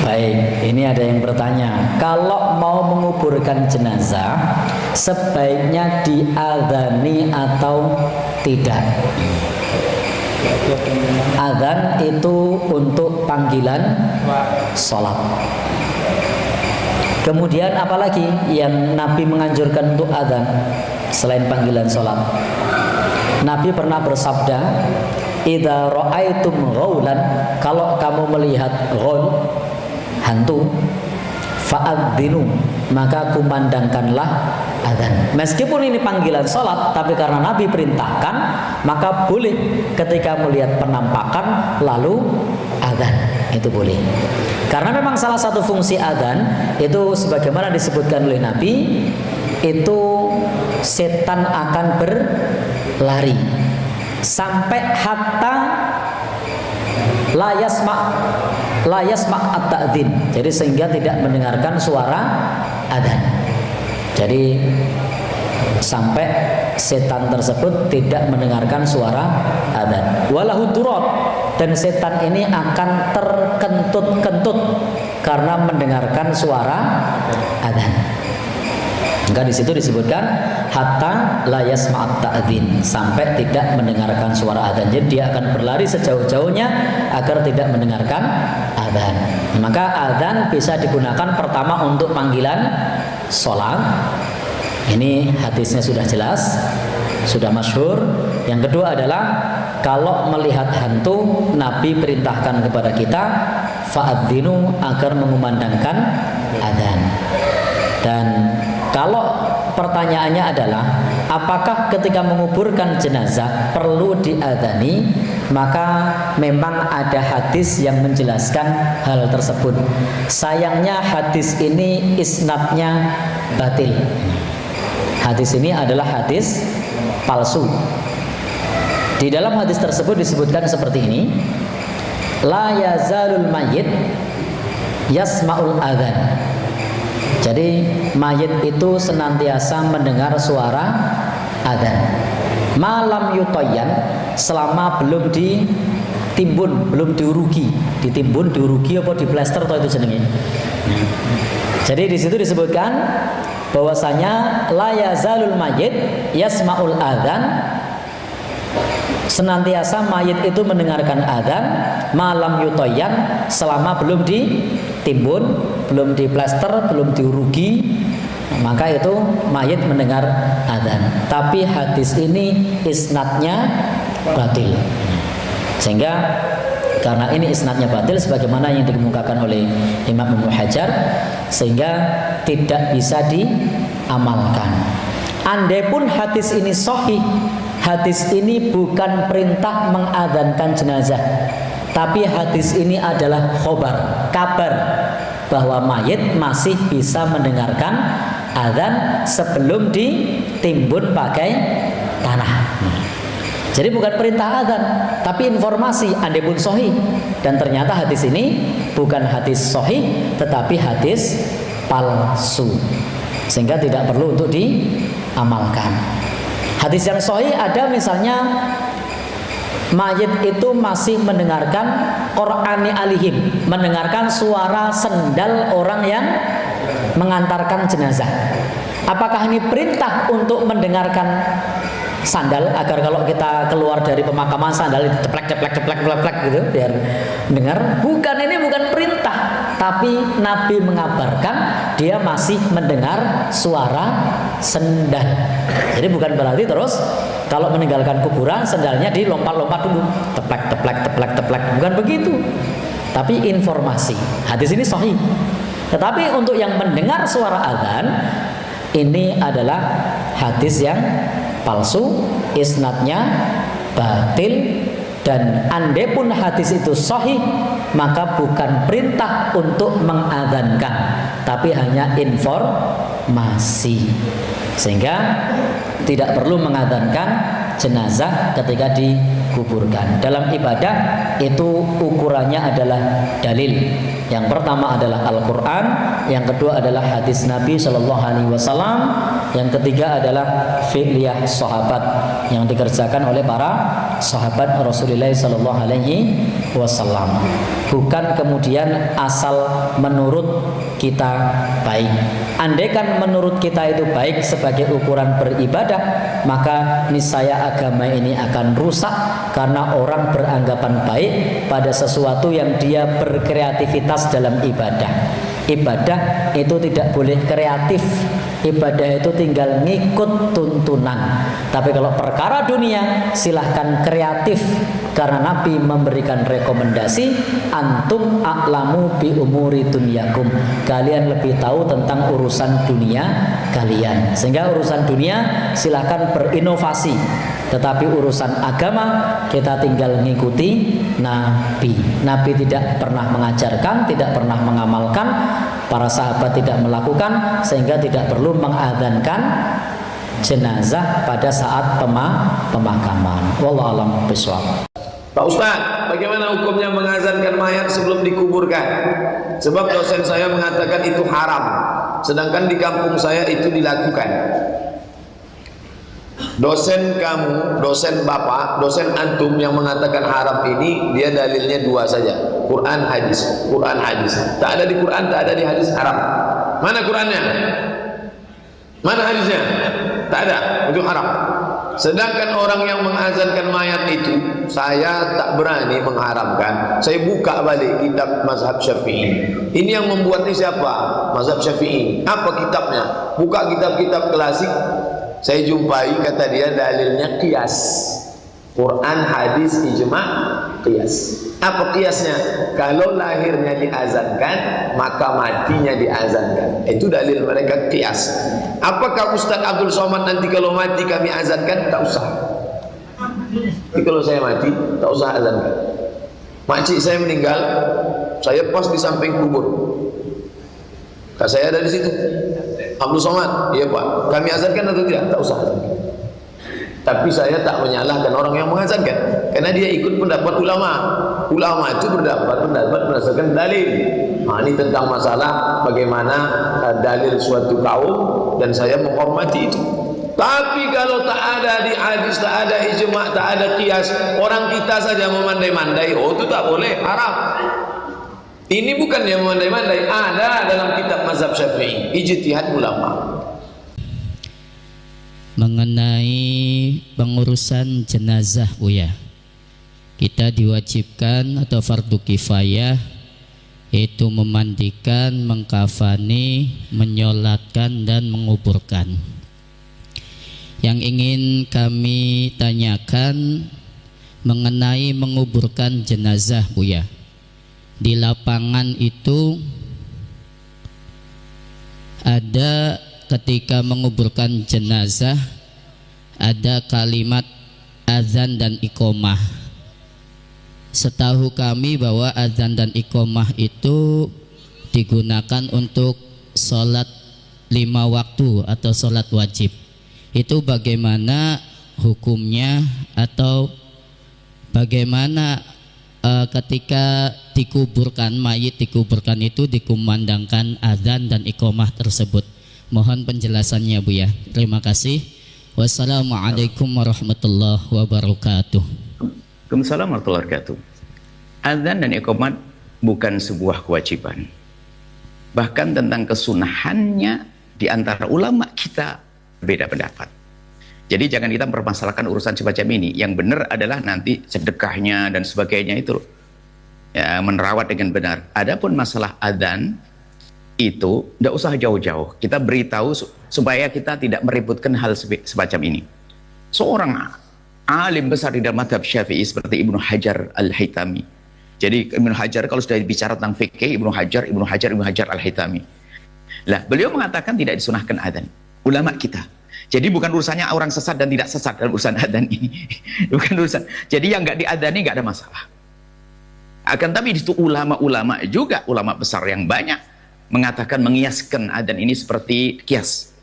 Baik, ini ada yang bertanya, kalau mau menguburkan jenazah sebaiknya diadzani atau tidak? Adzan itu untuk panggilan sholat. Kemudian apalagi yang Nabi menganjurkan untuk adzan selain panggilan sholat? Nabi pernah bersabda, idza ra'aitum ghaulan, kalau kamu melihat ghaul, hantu, fa'adzinu, maka kumandangkanlah adzan. Meskipun ini panggilan sholat, tapi karena Nabi perintahkan, maka boleh ketika melihat penampakan lalu adzan, itu boleh. Karena memang salah satu fungsi adzan itu sebagaimana disebutkan oleh Nabi, itu setan akan berlari sampai hatta la yasma at-ta'dzin. Jadi sehingga tidak mendengarkan suara adzan. Jadi sampai setan tersebut tidak mendengarkan suara adzan. Walahu durat, dan setan ini akan terkentut-kentut karena mendengarkan suara adzan. Maka di situ disebutkan hatta la yasma'at ta'dzin, sampai tidak mendengarkan suara adzan. Jadi dia akan berlari sejauh-jauhnya agar tidak mendengarkan adzan. Maka adzan bisa digunakan pertama untuk panggilan sholat. Ini hadisnya sudah jelas, sudah masyhur. Yang kedua adalah kalau melihat hantu, Nabi perintahkan kepada kita fa'adzinu, agar mengumandangkan adzan. Dan kalau pertanyaannya adalah apakah ketika menguburkan jenazah perlu diadzani, maka memang ada hadis yang menjelaskan hal tersebut. Sayangnya hadis ini isnadnya batil. Hadis ini adalah hadis palsu. Di dalam hadis tersebut disebutkan seperti ini, la yazalul mayyit yasma'ul adzan. Jadi mayit itu senantiasa mendengar suara adzan. Malam yutoyan, selama belum ditimbun, belum diurugi. Ditimbun, diurugi apa diplester atau itu jenenge. Jadi di situ disebutkan bahwasanya la yazalul mayyit yasma'ul adzan, senantiasa mayit itu mendengarkan adzan malam yutoyan, selama belum ditimbun, belum diplester, belum diurugi, maka itu mayit mendengar adzan. Tapi hadis ini isnadnya batil. Sehingga karena ini isnadnya batil sebagaimana yang dikemukakan oleh Imam Ibnu Hajar, sehingga tidak bisa diamalkan. Andai pun hadis ini sahih, hadis ini bukan perintah mengadzankan jenazah, tapi hadis ini adalah khobar, kabar bahwa mayit masih bisa mendengarkan adzan sebelum ditimbun pakai tanah. Jadi bukan perintah adzan, tapi informasi andai pun sahih. Dan ternyata hadis ini bukan hadis sahih, tetapi hadis palsu, sehingga tidak perlu untuk diamalkan. Hadis yang sahih ada misalnya mayit itu masih mendengarkan Qur'ani alihim, mendengarkan suara sendal orang yang mengantarkan jenazah. Apakah ini perintah untuk mendengarkan sandal, agar kalau kita keluar dari pemakaman sandal itu ceplek gitu biar dengar? Bukan, ini bukan perintah, tapi Nabi mengabarkan dia masih mendengar suara sendal. Jadi bukan berarti terus kalau meninggalkan kuburan sendalnya dilompat-lompat dulu, teplek, bukan begitu. Tapi informasi. Hadis ini sahih. Tetapi untuk yang mendengar suara adzan, ini adalah hadis yang palsu, isnadnya batil. Dan andai pun hadis itu sahih, maka bukan perintah untuk mengadzankan, tapi hanya informasi. Sehingga tidak perlu mengadzankan jenazah ketika dikuburkan. Dalam ibadah itu ukurannya adalah dalil. Yang pertama adalah Al-Quran, yang kedua adalah hadis Nabi SAW, yang ketiga adalah fi'liyah sahabat yang dikerjakan oleh para sahabat Rasulullah SAW. wasallam. Bukan kemudian asal menurut kita baik. Andaikan menurut kita itu baik sebagai ukuran beribadah, maka niscaya agama ini akan rusak karena orang beranggapan baik pada sesuatu yang dia berkreativitas dalam ibadah. Ibadah itu tidak boleh kreatif. Ibadah itu tinggal ngikut tuntunan. Tapi kalau perkara dunia silahkan kreatif, karena Nabi memberikan rekomendasi, antum a'lamu bi umuri dunyakum, kalian lebih tahu tentang urusan dunia kalian. Sehingga urusan dunia silahkan berinovasi, tetapi urusan agama kita tinggal ngikuti Nabi. Nabi tidak pernah mengajarkan, tidak pernah mengamalkan, para sahabat tidak melakukan, sehingga tidak perlu mengadzankan jenazah pada saat pemakaman. Wallahu a'lam bishawab. Pak Ustaz, bagaimana hukumnya mengazankan mayat sebelum dikuburkan? Sebab dosen saya mengatakan itu haram, sedangkan di kampung saya itu dilakukan. Dosen kamu, dosen bapak, dosen antum yang mengatakan haram ini, dia dalilnya dua saja, Quran hadis, Quran hadis. Tak ada di Quran, tak ada di hadis, haram. Mana Qurannya? Mana hadisnya? Tak ada, itu haram. Sedangkan orang yang mengazankan mayat itu, saya tak berani mengharamkan. Saya buka balik kitab mazhab Syafi'i. Ini yang membuatnya siapa? Mazhab Syafi'i. Apa kitabnya? Buka kitab-kitab klasik, saya jumpai kata dia dalilnya qiyas. Quran, hadis, ijma', qiyas. Apa qiyasnya? Kalau lahirnya diazankan, maka matinya diazankan. Itu dalil mereka qiyas. Apakah Ustaz Abdul Somad nanti kalau mati kami azankan? Tak usah. Jadi kalau saya mati, tak usah azankan. Makcik saya meninggal, saya pas di samping kubur. Kak saya ada di situ. Abdul Somad, iya Pak. Kami azankan atau tidak? Tak usah azankan. Tapi saya tak menyalahkan orang yang mengazankan, karena dia ikut pendapat ulama. Ulama itu berpendapat berdasarkan dalil. Nah, ini tentang masalah bagaimana dalil suatu kaum, dan saya menghormati itu. Tapi kalau tak ada di hadis, tak ada ijma', tak ada qiyas, orang kita saja memandai-mandai, oh itu tak boleh, haram. Ini bukan yang memandai-mandai, ada dalam kitab mazhab Syafi'i, ijtihad ulama. Mengenai pengurusan jenazah, Buya, kita diwajibkan atau fardu kifayah, yaitu memandikan, mengkafani, menyolatkan, dan menguburkan. Yang ingin kami tanyakan mengenai menguburkan jenazah, Buya. Di lapangan itu ada, ketika menguburkan jenazah, ada kalimat azan dan iqomah. Setahu kami bahwa azan dan iqomah itu digunakan untuk sholat 5 waktu atau sholat wajib. Itu bagaimana hukumnya, atau bagaimana ketika dikuburkan, mayit dikuburkan itu dikumandangkan azan dan iqomah tersebut? Mohon penjelasannya, Bu ya. Terima kasih. Wassalamualaikum warahmatullahi wabarakatuh. Waalaikumsalam warahmatullahi wabarakatuh. Azan dan iqamat bukan sebuah kewajiban. Bahkan tentang kesunahannya di antara ulama kita beda pendapat. Jadi jangan kita mempermasalahkan urusan semacam ini. Yang benar adalah nanti sedekahnya dan sebagainya itu ya, menerawat dengan benar. Adapun masalah azan itu tidak usah jauh-jauh, kita beritahu supaya kita tidak meributkan hal semacam ini. Seorang alim besar di dalam mazhab Syafi'i seperti Ibnu Hajar Al-Haytami. Jadi Ibnu Hajar kalau sudah bicara tentang fikih, Ibnu Hajar Al-Haytami. Lah, beliau mengatakan tidak disunahkan adzan. Ulama kita. Jadi bukan urusannya orang sesat dan tidak sesat dalam urusan adzan ini. Bukan urusan. Jadi yang nggak diadzani nggak ada masalah. Akan tapi di situ ulama-ulama juga, ulama besar yang banyak mengatakan mengiaskan adzan ini seperti kias.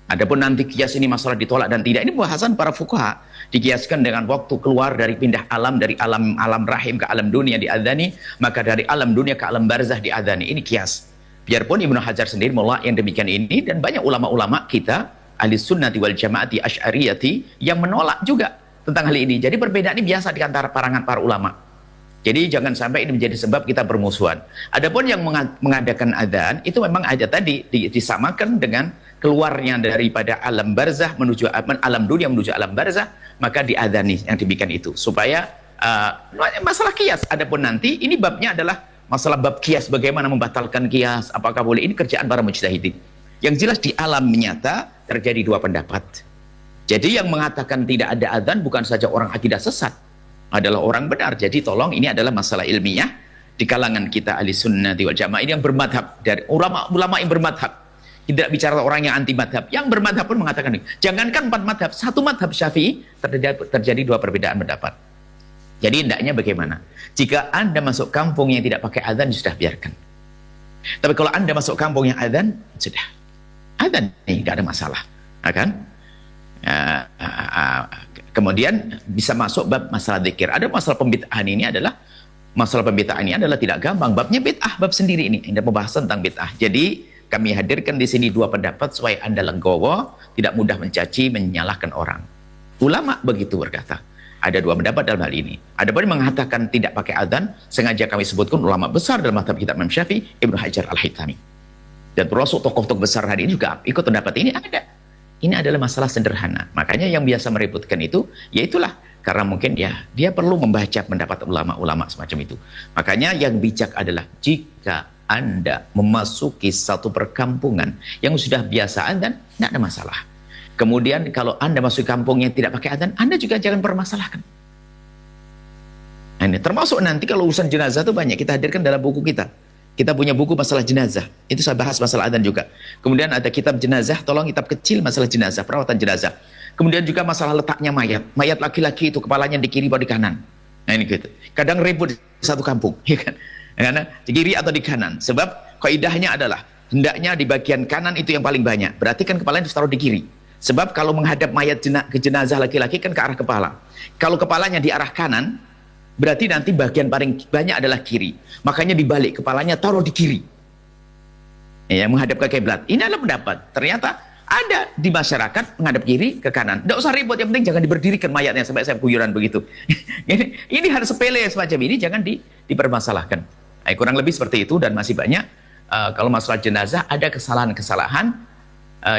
Adapun nanti kias ini masalah ditolak dan tidak, ini bahasan para fuqaha. Dikiaskan dengan waktu keluar dari pindah alam, dari alam rahim ke alam dunia diadzani, maka dari alam dunia ke alam barzah diadzani. Ini kias. Biarpun Ibnu Hajar sendiri menolak yang demikian ini, dan banyak ulama-ulama kita ahli sunnati wal jamaati asy'ariyati yang menolak juga tentang hal ini. Jadi perbedaan ini biasa di antara kalangan para ulama. Jadi jangan sampai ini menjadi sebab kita bermusuhan. Adapun yang mengadakan adzan itu memang aja tadi disamakan dengan keluarnya daripada alam barzah menuju alam dunia menuju alam barzah, maka diadzani yang demikian itu supaya masalah kias. Adapun nanti ini babnya adalah masalah bab kias, bagaimana membatalkan kias, apakah boleh, ini kerjaan para mujtahidin. Yang jelas di alam nyata terjadi dua pendapat. Jadi yang mengatakan tidak ada adzan bukan saja orang akidah sesat, adalah orang benar. Jadi tolong, ini adalah masalah ilmiah di kalangan kita ahli sunnati wal jamaah ini yang bermadhab, dari ulama yang bermadhab. Tidak bicara orang yang anti madhab, yang bermadhab pun mengatakan ini. Jangankan 4 madhab, 1 madhab Syafi'i terjadi 2 perbedaan pendapat. Jadi hendaknya bagaimana? Jika Anda masuk kampung yang tidak pakai adzan, sudah biarkan. Tapi kalau Anda masuk kampung yang adzan, sudah adzan, tidak ada masalah, kan? Kemudian bisa masuk bab masalah zikir. Ada masalah pembid'ahan ini adalah tidak gampang. Babnya bid'ah, bab sendiri ini. Ada pembahasan tentang bid'ah. Jadi kami hadirkan di sini 2 pendapat supaya Anda legowo, tidak mudah mencaci, menyalahkan orang. Ulama begitu berkata. Ada 2 pendapat dalam hal ini. Ada pun mengatakan tidak pakai adzan, sengaja kami sebutkan ulama besar dalam mazhab kitab Imam Syafi'i, Ibnu Hajar Al-Haytami. Dan termasuk tokoh-tokoh besar hari ini juga ikut pendapat ini ada. Ini adalah masalah sederhana. Makanya yang biasa meributkan itu, ya itulah. Karena mungkin ya dia perlu membaca pendapat ulama-ulama semacam itu. Makanya yang bijak adalah jika Anda memasuki satu perkampungan yang sudah biasa adzan, tidak ada masalah. Kemudian kalau Anda masuk kampung yang tidak pakai adzan, Anda juga jangan permasalahkan. Nah, ini termasuk nanti kalau urusan jenazah itu banyak kita hadirkan dalam buku kita. Kita punya buku masalah jenazah, itu saya bahas masalah adzan juga. Kemudian ada kitab jenazah, tolong kitab kecil masalah jenazah, perawatan jenazah. Kemudian juga masalah letaknya mayat. Mayat laki-laki itu kepalanya di kiri atau di kanan. Nah ini gitu. Kadang ribut di satu kampung, ya kan? Karena di kiri atau di kanan. Sebab kaidahnya adalah hendaknya di bagian kanan itu yang paling banyak. Berarti kan kepalanya harus taruh di kiri. Sebab kalau menghadap mayat ke jenazah laki-laki kan ke arah kepala. Kalau kepalanya di arah kanan, berarti nanti bagian paling banyak adalah kiri. Makanya dibalik, kepalanya taruh di kiri. Ya, menghadap ke kiblat. Ini adalah pendapat. Ternyata ada di masyarakat menghadap kiri ke kanan. Tidak usah ribut, yang penting jangan diberdirikan mayatnya sampai saya kuyuran begitu. Ini harus sepele semacam ini, jangan dipermasalahkan. Nah, kurang lebih seperti itu dan masih banyak. Kalau masalah jenazah ada kesalahan-kesalahan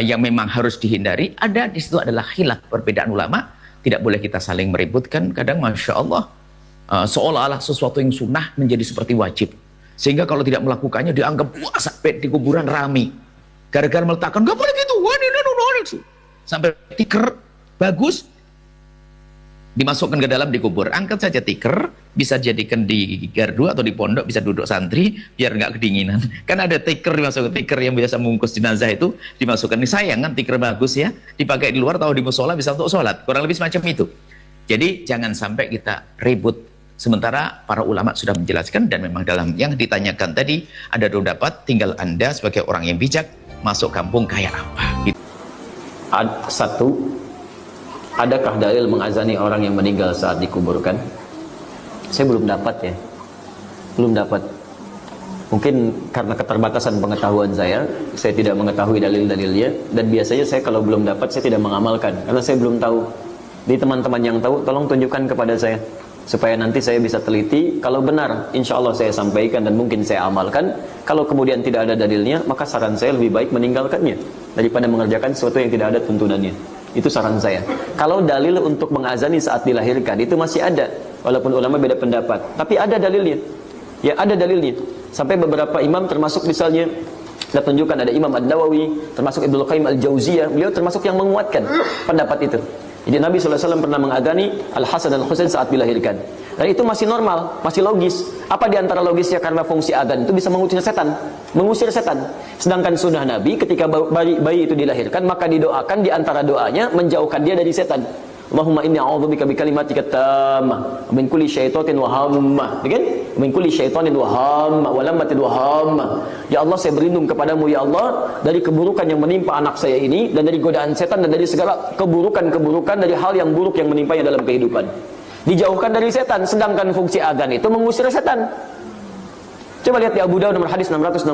yang memang harus dihindari. Ada di situ adalah khilaf perbedaan ulama. Tidak boleh kita saling meributkan. Kadang masya Allah. Seolah-olah sesuatu yang sunnah menjadi seperti wajib, sehingga kalau tidak melakukannya dianggap wah sampai di kuburan rame gara-gara meletakkan gak boleh gitu, sampai tikar bagus dimasukkan ke dalam dikubur. Angkat saja tikar, bisa jadikan di gardu atau di pondok, bisa duduk santri biar nggak kedinginan. Kan ada tikar dimasukkan, tikar yang biasa membungkus jenazah itu dimasukkan. Ini sayang kan tikar bagus ya, dipakai di luar atau di musola bisa untuk sholat, kurang lebih semacam itu. Jadi jangan sampai kita ribut. Sementara para ulama sudah menjelaskan dan memang dalam yang ditanyakan tadi ada 2 pendapat, tinggal Anda sebagai orang yang bijak masuk kampung kayak apa. Satu, adakah dalil mengazani orang yang meninggal saat dikuburkan? Saya belum dapat ya. Belum dapat. Mungkin karena keterbatasan pengetahuan saya tidak mengetahui dalil-dalilnya, dan biasanya saya kalau belum dapat saya tidak mengamalkan karena saya belum tahu. Di teman-teman yang tahu tolong tunjukkan kepada saya supaya nanti saya bisa teliti. Kalau benar insya Allah saya sampaikan dan mungkin saya amalkan. Kalau kemudian tidak ada dalilnya, maka saran saya lebih baik meninggalkannya daripada mengerjakan sesuatu yang tidak ada tuntunannya. Itu saran saya. Kalau dalil untuk mengazani saat dilahirkan itu masih ada, walaupun ulama beda pendapat, tapi ada dalilnya. Ya ada dalilnya. Sampai beberapa imam termasuk misalnya kita tunjukkan ada Imam An-Nawawi, termasuk Ibnu Qayyim Al-Jauziyah, beliau termasuk yang menguatkan pendapat itu. Jadi Nabi SAW pernah mengadzani Al-Hasan dan Al-Husain saat dilahirkan. Dan itu masih normal, masih logis. Apa diantara logisnya? Karena fungsi adzan itu bisa mengusir setan. Mengusir setan. Sedangkan sunnah Nabi ketika bayi itu dilahirkan, maka didoakan diantara doanya menjauhkan dia dari setan. Allahumma inni a'udzubika bikalimatika tammah min kulli syaitanin wa hammah. Kan? Min kulli syaitanin wa hammah wa lammatin wa hammah. Ya Allah, saya berlindung kepadamu ya Allah dari keburukan yang menimpa anak saya ini, dan dari godaan setan, dan dari segala keburukan-keburukan, dari hal yang buruk yang menimpanya dalam kehidupan. Dijauhkan dari setan, sedangkan fungsi adzan itu mengusir setan. Coba lihat di Abu Dawud nomor hadis 666.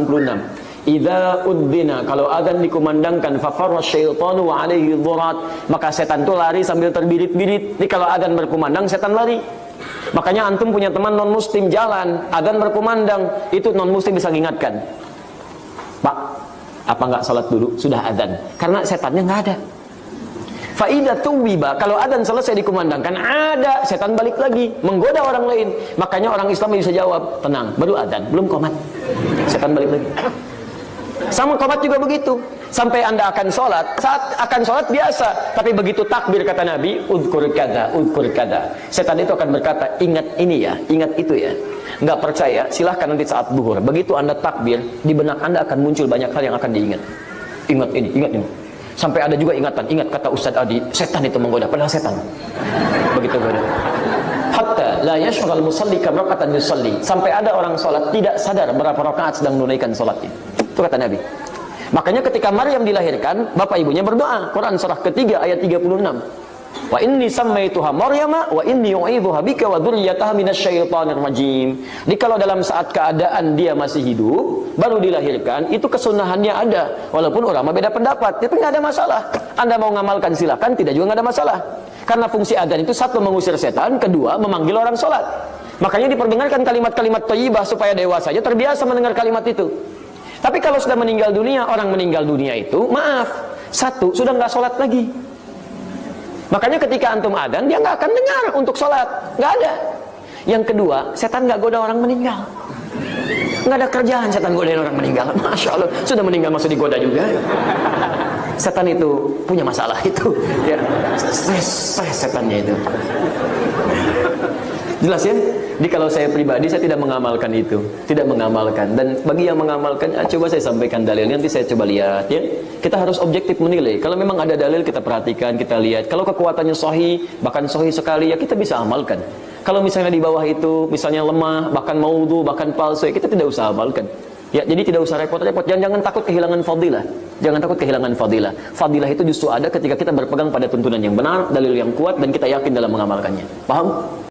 Idza udzina, kalau adzan dikumandangkan, fafarra syaitanu wa alaihi dhurat, maka setan itu lari sambil terbirit-birit. Jadi kalau adzan berkumandang setan lari. Makanya antum punya teman non muslim jalan, adzan berkumandang, itu non muslim bisa mengingatkan, Pak, apa nggak salat dulu? Sudah adzan. Karena setannya nggak ada. Faidah tuwiba, kalau adzan selesai dikumandangkan, ada setan balik lagi menggoda orang lain. Makanya orang Islam bisa jawab, tenang, baru adzan, belum qomat, setan balik lagi. Sama qomat juga begitu. Sampai Anda akan sholat, saat akan sholat biasa, tapi begitu takbir kata Nabi, udkur kada, setan itu akan berkata, ingat ini ya, ingat itu ya. Nggak percaya, silahkan nanti saat zuhur. Begitu Anda takbir, di benak Anda akan muncul banyak hal yang akan diingat. Ingat ini, ingat ini. Sampai ada juga ingatan, ingat kata Ustadz Adi, setan itu menggoda, padahal setan. Begitu goda. Hatta la yashghal musalli kam raka'atan yusalli. Sampai ada orang sholat tidak sadar berapa rakaat sedang menunaikan sholatnya. Itu kata Nabi. Makanya ketika Maryam dilahirkan, bapak ibunya berdoa. Quran surah ketiga ayat 36. Wa inni sammaituha Maryama wa inni u'idzuha bika wa dzurriyyataha minasyaitonir rajim. Jadi kalau dalam saat keadaan dia masih hidup, baru dilahirkan, itu kesunahannya ada. Walaupun ulama beda pendapat, itu nggak ada masalah. Anda mau ngamalkan silakan, tidak juga nggak ada masalah. Karena fungsi adzan itu satu mengusir setan, kedua memanggil orang sholat. Makanya diperdengarkan kalimat-kalimat thayyibah supaya dewasanya terbiasa mendengar kalimat itu. Tapi kalau sudah meninggal dunia, orang meninggal dunia itu, maaf, satu, sudah nggak sholat lagi. Makanya ketika antum adzan, dia nggak akan dengar untuk sholat, nggak ada. Yang kedua, setan nggak goda orang meninggal. Nggak ada kerjaan setan godain orang meninggal. Masya Allah, sudah meninggal masih digoda juga. Setan itu punya masalah itu, ya, stres setannya itu. Jelas ya? Jadi kalau saya pribadi, saya tidak mengamalkan itu, tidak mengamalkan. Dan bagi yang mengamalkan, coba saya sampaikan dalilnya, nanti saya coba lihat ya. Kita harus objektif menilai. Kalau memang ada dalil, kita perhatikan, kita lihat. Kalau kekuatannya sahih, bahkan sahih sekali, ya kita bisa amalkan. Kalau misalnya di bawah itu, misalnya lemah, bahkan maudhu, bahkan palsu, ya kita tidak usah amalkan. Ya, jadi tidak usah repot-repot. Jangan takut kehilangan fadilah. Jangan takut kehilangan fadilah. Fadilah itu justru ada ketika kita berpegang pada tuntunan yang benar, dalil yang kuat, dan kita yakin dalam mengamalkannya. Paham?